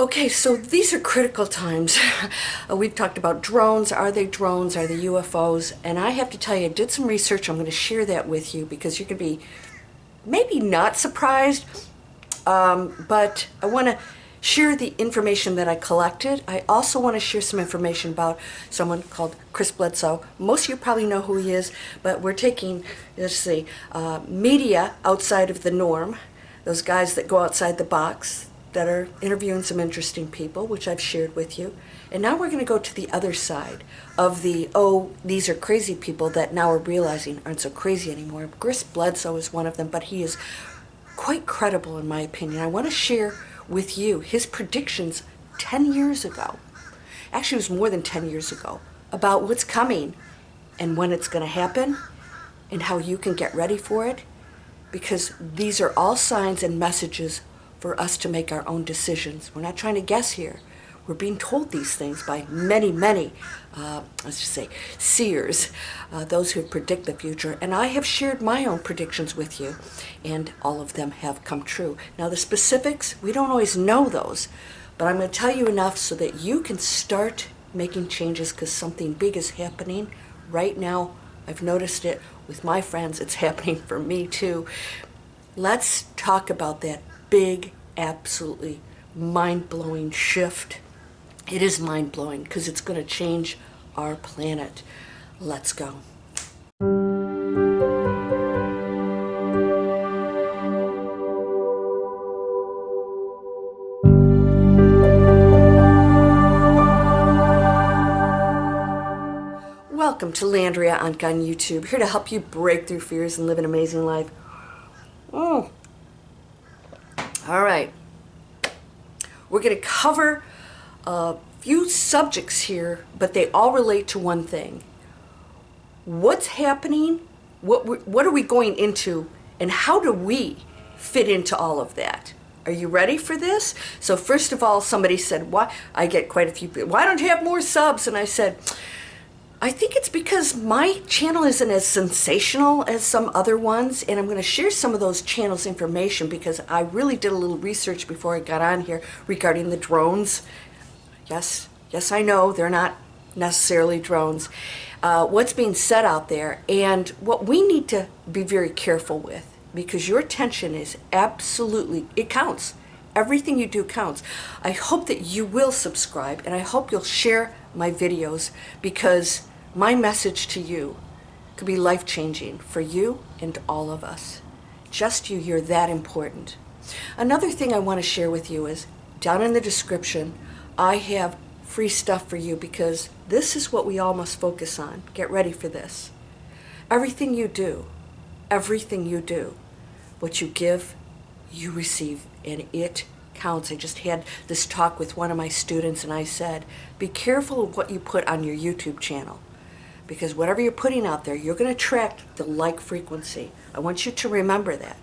Okay, so these are critical times. We've talked about drones. Are they drones? Are they UFOs? And I have to tell you, I did some research. I'm going to share that with you because you can be maybe not surprised, but I want to share the information that I collected. I also want to share some information about someone called Chris Bledsoe. Most of you probably know who he is, but we're taking, let's see, media outside of the norm, those guys that go outside the box, that are interviewing some interesting people, which I've shared with you. And now we're going to go to the other side of the, oh, these are crazy people that now are realizing aren't so crazy anymore. Chris Bledsoe is one of them, but he is quite credible in my opinion. I want to share with you his predictions 10 years ago. Actually, it was more than 10 years ago, about what's coming and when it's going to happen and how you can get ready for it, because these are all signs and messages for us to make our own decisions. We're not trying to guess here. We're being told these things by many, let's just say, seers, those who predict the future. And I have shared my own predictions with you, and all of them have come true. Now, the specifics, we don't always know those, but I'm going to tell you enough so that you can start making changes, because something big is happening right now. I've noticed it with my friends. It's happening for me, too. Let's talk about that big, absolutely mind-blowing shift. It is mind-blowing because it's going to change our planet. Let's go. Welcome to Landria, Onkka on YouTube, here to help you break through fears and live an amazing life. All right, we're going to cover a few subjects here, but they all relate to one thing. What's happening? What are we going into? And how do we fit into all of that? Are you ready for this? So first of all, somebody said, why? I get quite a few people, why don't you have more subs? And I said, I think it's because my channel isn't as sensational as some other ones, and I'm going to share some of those channels' information because I really did a little research before I got on here regarding the drones. Yes, I know they're not necessarily drones. What's being said out there, and what we need to be very careful with, because your attention is absolutely, it counts. Everything you do counts. I hope that you will subscribe, and I hope you'll share my videos, because my message to you could be life-changing for you and all of us. Just you, you're that important. Another thing I want to share with you is, down in the description, I have free stuff for you, because this is what we all must focus on. Get ready for this. Everything you do, what you give, you receive, and it counts. I just had this talk with one of my students, and I said, be careful of what you put on your YouTube channel, because whatever you're putting out there, you're going to attract the like frequency. I want you to remember that.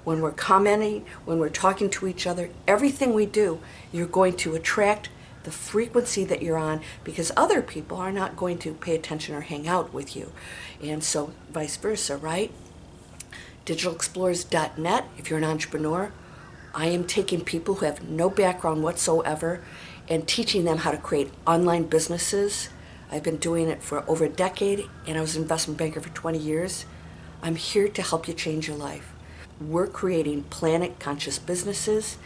When we're commenting, when we're talking to each other, everything we do, you're going to attract the frequency that you're on, because other people are not going to pay attention or hang out with you. And so vice versa, right? digitalexplorers.net, if you're an entrepreneur, I am taking people who have no background whatsoever and teaching them how to create online businesses. I've been doing it for over a decade, and I was an investment banker for 20 years. I'm here to help you change your life. We're creating planet-conscious businesses,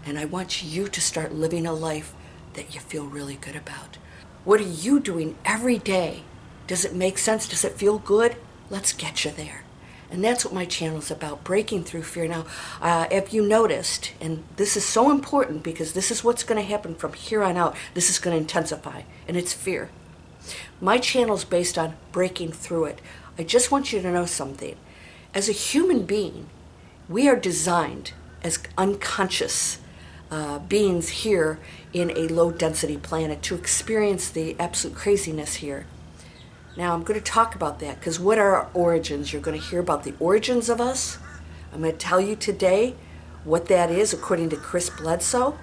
and I want you to start living a life that you feel really good about. What are you doing every day? Does it make sense? Does it feel good? Let's get you there. And that's what my channel is about, breaking through fear. Now, if you noticed, and this is so important because this is what's going to happen from here on out, this is going to intensify, and it's fear. My channel is based on breaking through it. I just want you to know something. As a human being, we are designed as unconscious beings here in a low-density planet to experience the absolute craziness here. Now, I'm going to talk about that, because what are our origins? You're going to hear about the origins of us. I'm going to tell you today what that is according to Chris Bledsoe,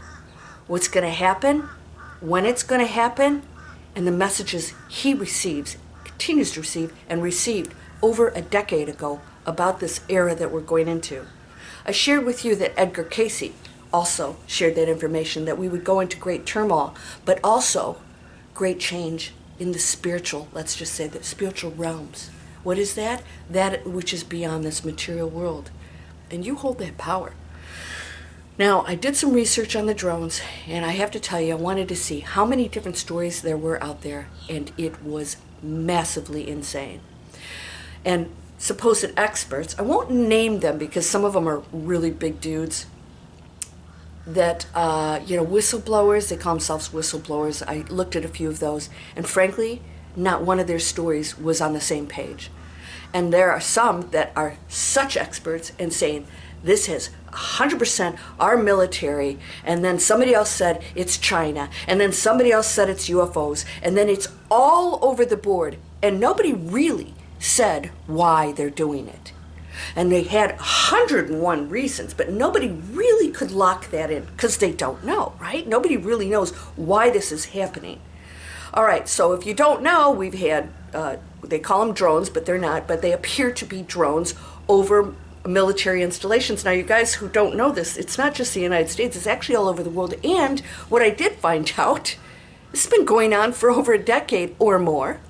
what's going to happen, when it's going to happen, and the messages he receives, continues to receive, and received over a decade ago about this era that we're going into. I shared with you that Edgar Cayce also shared that information, that we would go into great turmoil, but also great change in the spiritual, let's just say the spiritual realms. What is that? That which is beyond this material world. And you hold that power. Now, I did some research on the drones, and I have to tell you, I wanted to see how many different stories there were out there, and it was massively insane. And supposed experts, I won't name them because some of them are really big dudes, that, whistleblowers, they call themselves whistleblowers. I looked at a few of those, and frankly, not one of their stories was on the same page. And there are some that are such experts and saying, this is 100% our military, and then somebody else said it's China, and then somebody else said it's UFOs, and then it's all over the board, and nobody really said why they're doing it. And they had 101 reasons, but nobody really could lock that in because they don't know, right? Nobody really knows why this is happening. All right, so if you don't know, we've had, they call them drones, but they're not, but they appear to be drones over military installations. Now, you guys who don't know this, it's not just the United States, it's actually all over the world. And what I did find out, this has been going on for over a decade or more,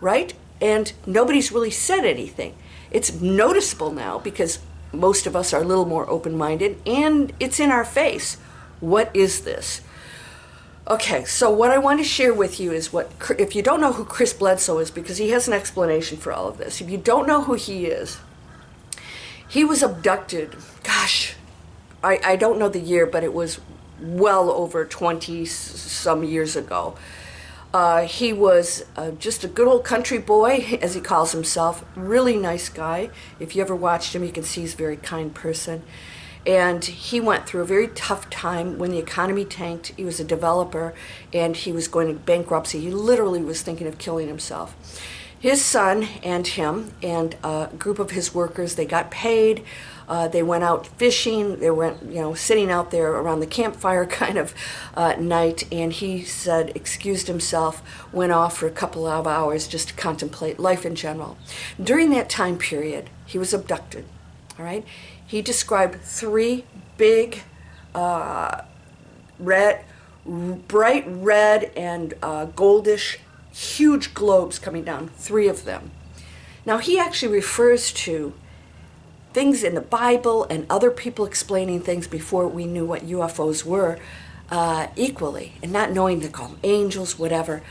right? And nobody's really said anything. It's noticeable now because most of us are a little more open-minded, and it's in our face. What is this? Okay, so what I want to share with you is if you don't know who Chris Bledsoe is, because he has an explanation for all of this. If you don't know who he is, he was abducted, gosh, I don't know the year, but it was well over 20 some years ago. He was just a good old country boy, as he calls himself, really nice guy. If you ever watched him, you can see he's a very kind person. And he went through a very tough time when the economy tanked. He was a developer, and he was going into bankruptcy. He literally was thinking of killing himself. His son and him and a group of his workers, they got paid. They went out fishing. They went, sitting out there around the campfire kind of night. And he said, excused himself, went off for a couple of hours just to contemplate life in general. During that time period, he was abducted. All right. He described 3 big, bright red and goldish, huge globes coming down, 3 of them. Now, he actually refers to things in the Bible and other people explaining things before we knew what UFOs were equally, and not knowing to call them angels, whatever.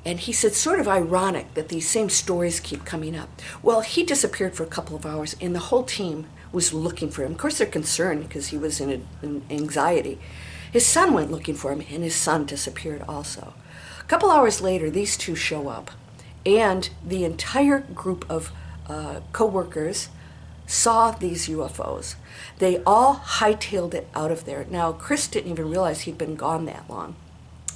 And he said, sort of ironic that these same stories keep coming up. Well, he disappeared for a couple of hours, and the whole team was looking for him. Of course, they're concerned because he was in anxiety. His son went looking for him, and his son disappeared also. A couple hours later, these 2 show up, and the entire group of co-workers saw these UFOs. They all hightailed it out of there. Now, Chris didn't even realize he'd been gone that long.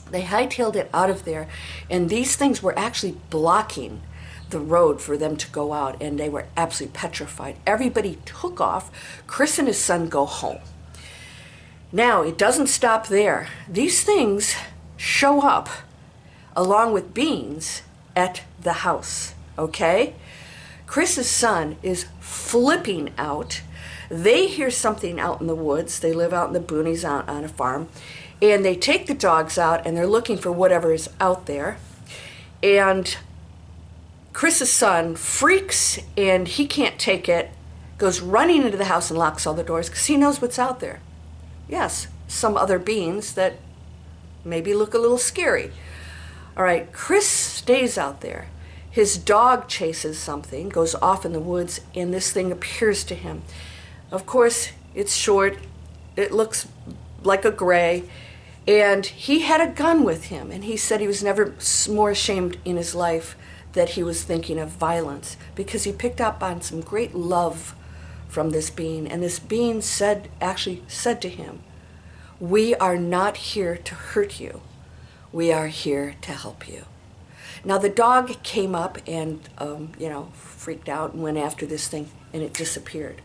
They hightailed it out of there, and these things were actually blocking the road for them to go out, and they were absolutely petrified. Everybody took off. Chris and his son go home. Now, it doesn't stop there. These things show up along with beings at the house, okay? Chris's son is flipping out. They hear something out in the woods. They live out in the boonies out on a farm. And they take the dogs out, and they're looking for whatever is out there. And Chris's son freaks, and he can't take it, goes running into the house and locks all the doors because he knows what's out there. Yes, some other beings that maybe look a little scary. All right, Chris stays out there. His dog chases something, goes off in the woods, and this thing appears to him. Of course, it's short. It looks like a gray. And he had a gun with him, and he said he was never more ashamed in his life that he was thinking of violence, because he picked up on some great love from this being. And this being actually said to him, "We are not here to hurt you. We are here to help you." Now, the dog came up and, freaked out and went after this thing, and it disappeared.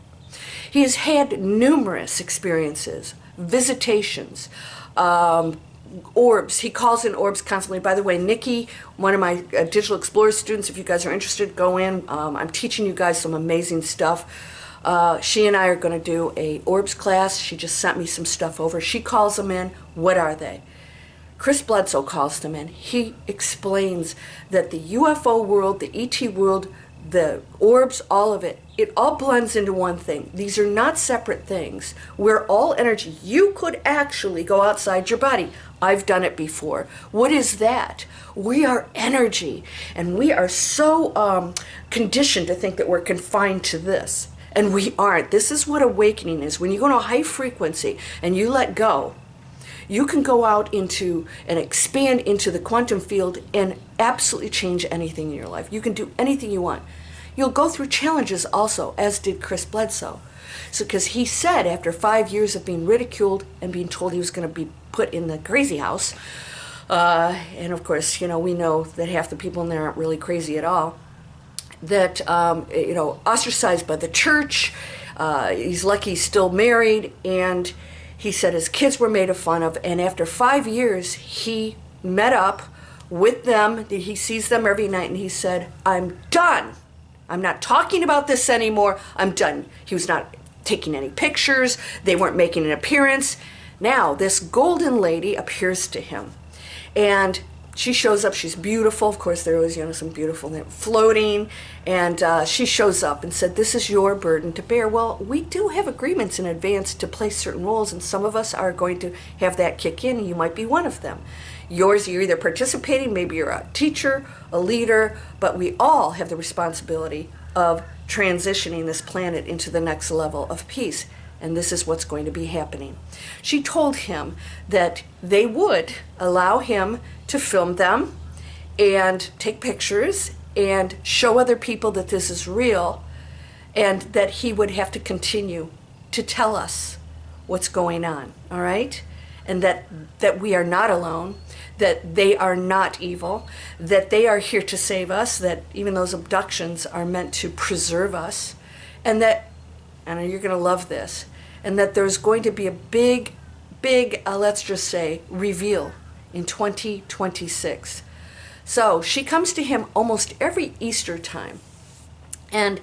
He has had numerous experiences, visitations, orbs. He calls in orbs constantly. By the way, Nikki, one of my Digital Explorer students, if you guys are interested, go in. I'm teaching you guys some amazing stuff. She and I are going to do a orbs class. She just sent me some stuff over. She calls them in. What are they? Chris Bledsoe calls them in. He explains that the UFO world, the ET world, the orbs, all of it, it all blends into one thing. These are not separate things. We're all energy. You could actually go outside your body. I've done it before. What is that? We are energy, and we are so conditioned to think that we're confined to this, and we aren't. This is what awakening is. When you go to a high frequency and you let go, you can go out into and expand into the quantum field and absolutely change anything in your life. You can do anything you want. You'll go through challenges also, as did Chris Bledsoe. So, because he said after 5 years of being ridiculed and being told he was going to be put in the crazy house, and of course, we know that half the people in there aren't really crazy at all, that, ostracized by the church, he's lucky he's still married, and he said his kids were made fun of, and after 5 years, he met up with them. He sees them every night, and he said, I'm done. I'm not talking about this anymore. I'm done. He was not taking any pictures. They weren't making an appearance. Now, this golden lady appears to him, and she shows up. She's beautiful. Of course, there was, some beautiful floating. And she shows up and said, this is your burden to bear. Well, we do have agreements in advance to play certain roles, and some of us are going to have that kick in, and you might be one of them. You're either participating, maybe you're a teacher, a leader, but we all have the responsibility of transitioning this planet into the next level of peace. And this is what's going to be happening. She told him that they would allow him to film them and take pictures and show other people that this is real, and that he would have to continue to tell us what's going on, all right? And that we are not alone, that they are not evil, that they are here to save us, that even those abductions are meant to preserve us, and that, and you're going to love this, and that there's going to be a big, let's just say, reveal in 2026. So she comes to him almost every Easter time and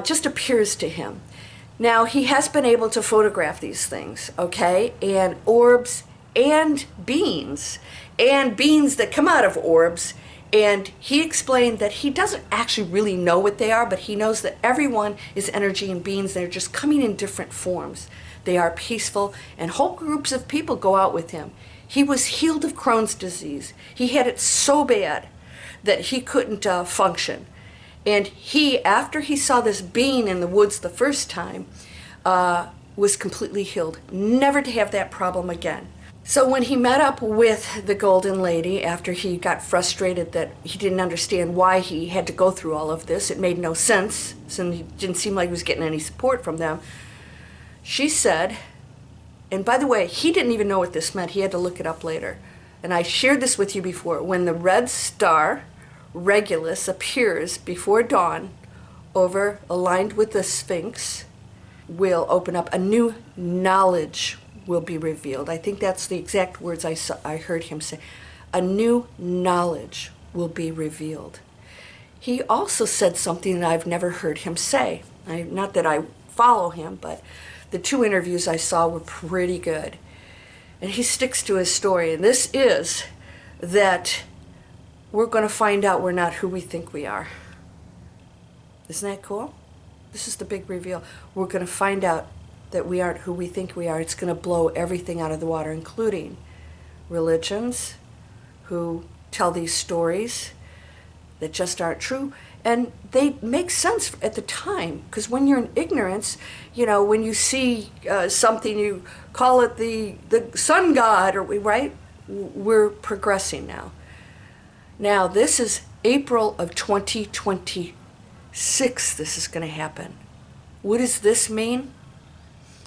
just appears to him. Now, he has been able to photograph these things, okay, and orbs and beings that come out of orbs. And he explained that he doesn't actually really know what they are, but he knows that everyone is energy and beings. They're just coming in different forms. They are peaceful, and whole groups of people go out with him. He was healed of Crohn's disease. He had it so bad that he couldn't function. And he, after he saw this being in the woods the first time, was completely healed, never to have that problem again. So when he met up with the golden lady, after he got frustrated that he didn't understand why he had to go through all of this, it made no sense, and he didn't seem like he was getting any support from them, she said, and by the way, he didn't even know what this meant. He had to look it up later. And I shared this with you before. When the red star, Regulus, appears before dawn, aligned with the Sphinx, will open up. A new knowledge will be revealed. I think that's the exact words I heard him say. A new knowledge will be revealed. He also said something that I've never heard him say. Not that I follow him, but the 2 interviews I saw were pretty good. And he sticks to his story, and this is that we're going to find out we're not who we think we are. Isn't that cool? This is the big reveal. We're going to find out that we aren't who we think we are. It's going to blow everything out of the water, including religions who tell these stories that just aren't true. And they make sense at the time, because when you're in ignorance, when you see something, you call it the sun god, right? We're progressing now. Now, this is April of 2026, this is going to happen. What does this mean?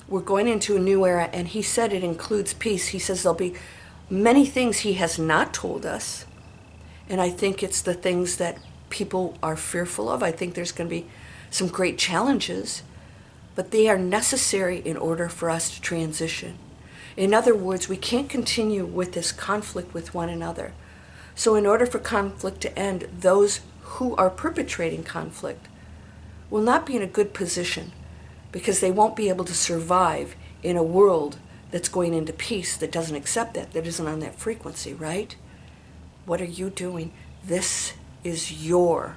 We're going into a new era, and he said it includes peace. He says there'll be many things he has not told us, and I think it's the things that people are fearful of. I think there's going to be some great challenges, but they are necessary in order for us to transition. In other words, we can't continue with this conflict with one another. So in order for conflict to end, those who are perpetrating conflict will not be in a good position because they won't be able to survive in a world that's going into peace, that doesn't accept that, that isn't on that frequency, right? What are you doing? This is your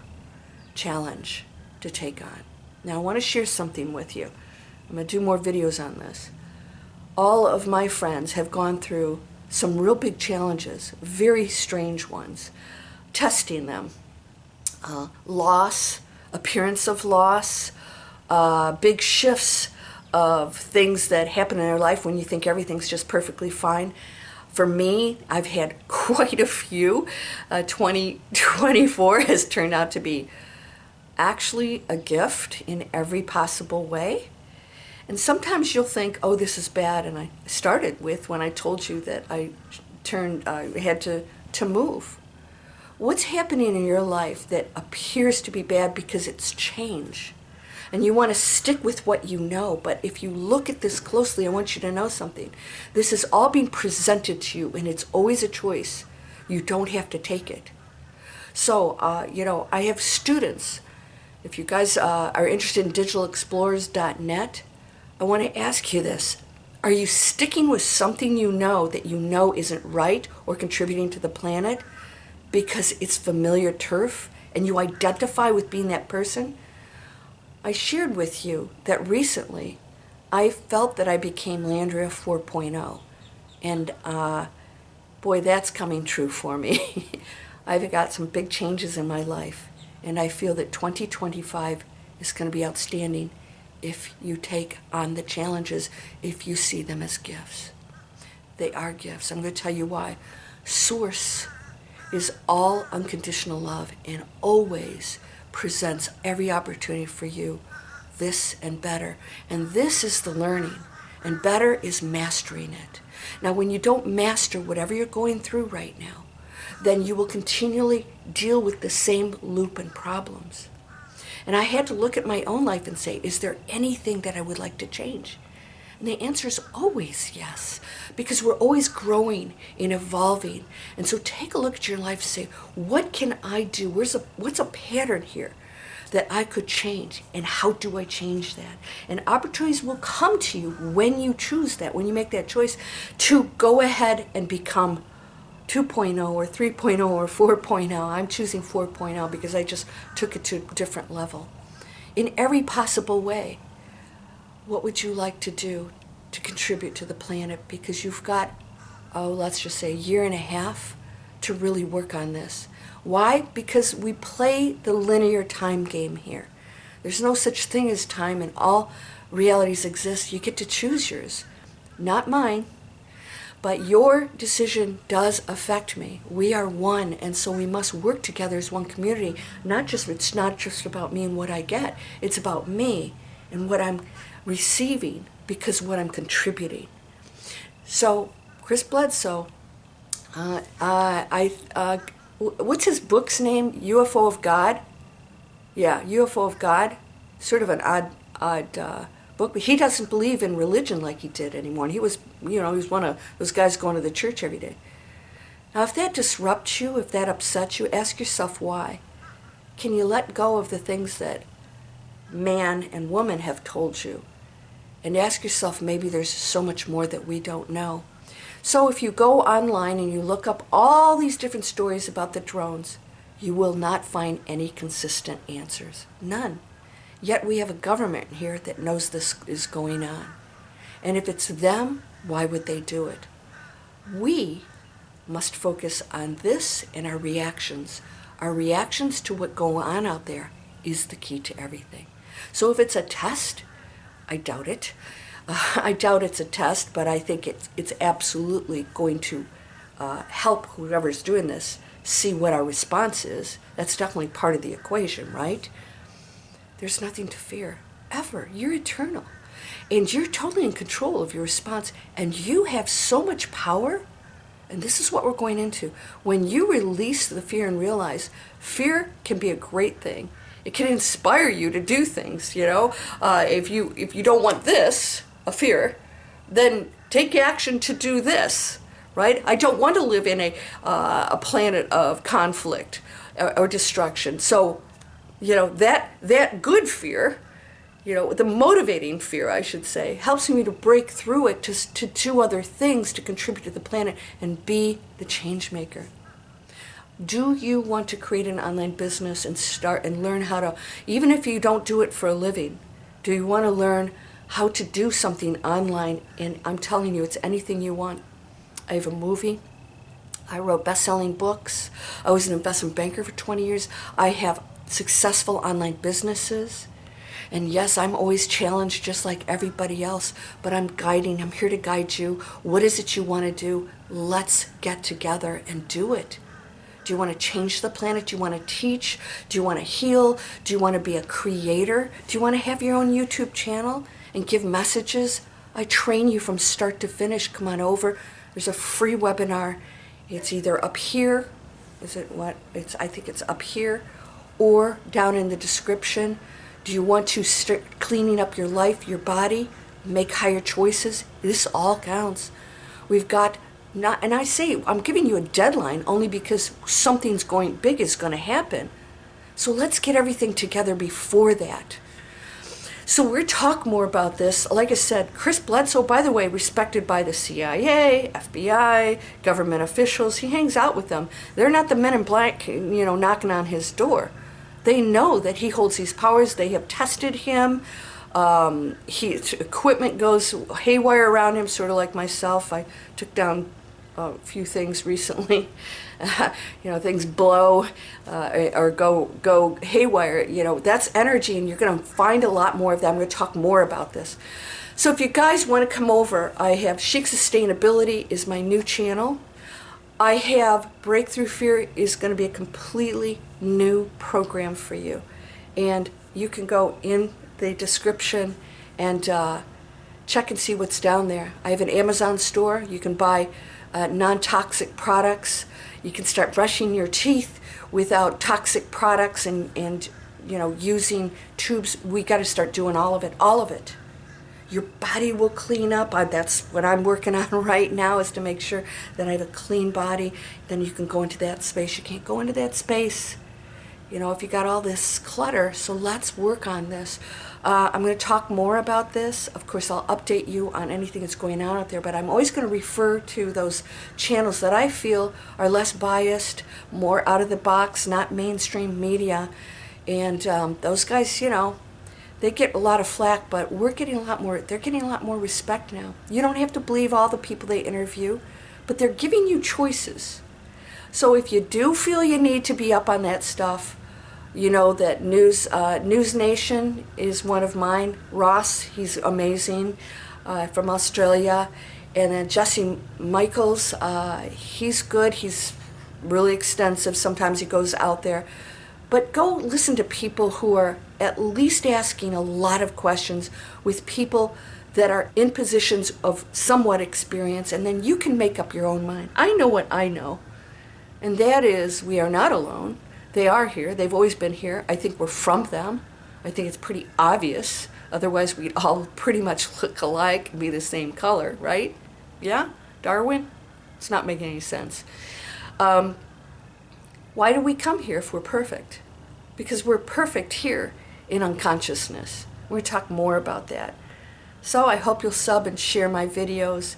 challenge to take on. Now I want to share something with you. I'm going to do more videos on this. All of my friends have gone through some real big challenges, very strange ones, testing them. Loss, appearance of loss, big shifts of things that happen in their life when you think everything's just perfectly fine. For me, I've had quite a few. 2024 has turned out to be actually a gift in every possible way. And sometimes you'll think, oh, this is bad. And I started with when I told you that I had to move. What's happening in your life that appears to be bad because it's change? And you want to stick with what you know, but if you look at this closely, I want you to know something. This is all being presented to you, and it's always a choice. You don't have to take it. So, I have students. If you guys are interested in digitalexplorers.net, I want to ask you this. Are you sticking with something you know that you know isn't right or contributing to the planet because it's familiar turf and you identify with being that person? I shared with you that recently I felt that I became Landria 4.0. And boy, that's coming true for me. I've got some big changes in my life. And I feel that 2025 is going to be outstanding if you take on the challenges, if you see them as gifts. They are gifts. I'm going to tell you why. Source is all unconditional love and always presents every opportunity for you, this and better. And this is the learning, and better is mastering it. Now, when you don't master whatever you're going through right now, then you will continually deal with the same loop and problems. And I had to look at my own life and say, is there anything that I would like to change? And the answer is always yes, because we're always growing and evolving. And so take a look at your life and say, what can I do? What's a pattern here that I could change? And how do I change that? And opportunities will come to you when you choose that, when you make that choice to go ahead and become 2.0 or 3.0 or 4.0. I'm choosing 4.0 because I just took it to a different level. In every possible way, what would you like to do to contribute to the planet? Because you've got, let's just say a year and a half to really work on this. Why? Because we play the linear time game here. There's no such thing as time, and all realities exist. You get to choose yours, not mine. But your decision does affect me. We are one, and so we must work together as one community. It's not just about me and what I get. It's about me and what I'm receiving because what I'm contributing. So, Chris Bledsoe, what's his book's name? UFO of God? Yeah, UFO of God. Sort of an odd book, but he doesn't believe in religion like he did anymore. And he was one of those guys going to the church every day. Now, if that disrupts you, if that upsets you, ask yourself why. Can you let go of the things that man and woman have told you? And ask yourself, maybe there's so much more that we don't know. So if you go online and you look up all these different stories about the drones, you will not find any consistent answers. None. Yet we have a government here that knows this is going on. And if it's them, why would they do it? We must focus on this and our reactions. Our reactions to what goes on out there is the key to everything. So if it's a test, I doubt it. I doubt it's a test, but I think it's absolutely going to help whoever's doing this see what our response is. That's definitely part of the equation, right? There's nothing to fear, ever. You're eternal. And you're totally in control of your response. And you have so much power. And this is what we're going into. When you release the fear and realize fear can be a great thing. It can inspire you to do things, If you don't want this, a fear, then take action to do this, right? I don't want to live in a planet of conflict or destruction. So, that good fear You know, the motivating fear, I should say, helps me to break through it, to do other things, to contribute to the planet and be the change maker. Do you want to create an online business and start and learn how to, even if you don't do it for a living, do you want to learn how to do something online? And I'm telling you, it's anything you want. I have a movie. I wrote best-selling books. I was an investment banker for 20 years. I have successful online businesses. And yes, I'm always challenged just like everybody else, but I'm here to guide you. What is it you want to do? Let's get together and do it. Do you want to change the planet? Do you want to teach? Do you want to heal? Do you want to be a creator? Do you want to have your own YouTube channel and give messages? I train you from start to finish. Come on over. There's a free webinar. It's either up here, I think it's up here, or down in the description. Do you want to start cleaning up your life, your body, make higher choices? This all counts. We've got and I say, I'm giving you a deadline only because something's big is going to happen. So let's get everything together before that. So we'll talk more about this. Like I said, Chris Bledsoe, by the way, respected by the CIA, FBI, government officials. He hangs out with them. They're not the men in black, knocking on his door. They know that he holds these powers. They have tested him. His equipment goes haywire around him, sort of like myself. I took down a few things recently. Things blow or go haywire. That's energy, and you're going to find a lot more of that. I'm going to talk more about this. So if you guys want to come over, I have Chic Sustainability is my new channel. I have Breakthrough Fear is going to be a completely new program for you. And you can go in the description and check and see what's down there. I have an Amazon store. You can buy non-toxic products. You can start brushing your teeth without toxic products and using tubes. We got to start doing all of it. Your body will clean up. That's what I'm working on right now, is to make sure that I have a clean body. Then you can go into that space. You can't go into that space, if you got all this clutter. So let's work on this. I'm going to talk more about this. Of course, I'll update you on anything that's going on out there, but I'm always going to refer to those channels that I feel are less biased, more out of the box, not mainstream media. And those guys, they get a lot of flack, but they're getting a lot more respect now. You don't have to believe all the people they interview, but they're giving you choices. So if you do feel you need to be up on that stuff, that News Nation is one of mine. Ross, he's amazing, from Australia. And then Jesse Michaels, he's good. He's really extensive. Sometimes he goes out there. But go listen to people who are at least asking a lot of questions, with people that are in positions of somewhat experience, and then you can make up your own mind. I know what I know, and that is we are not alone. They are here. They've always been here. I think we're from them. I think it's pretty obvious. Otherwise, we'd all pretty much look alike and be the same color, right? Yeah? Darwin? It's not making any sense. Why do we come here if we're perfect? Because we're perfect here in unconsciousness. We're going to talk more about that. So I hope you'll sub and share my videos.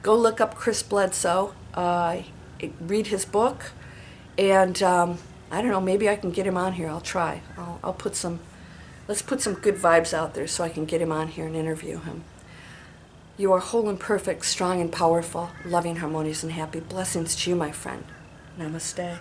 Go look up Chris Bledsoe. Read his book. And I don't know, maybe I can get him on here. I'll try. Let's put some good vibes out there so I can get him on here and interview him. You are whole and perfect, strong and powerful, loving, harmonious, and happy. Blessings to you, my friend. Namaste.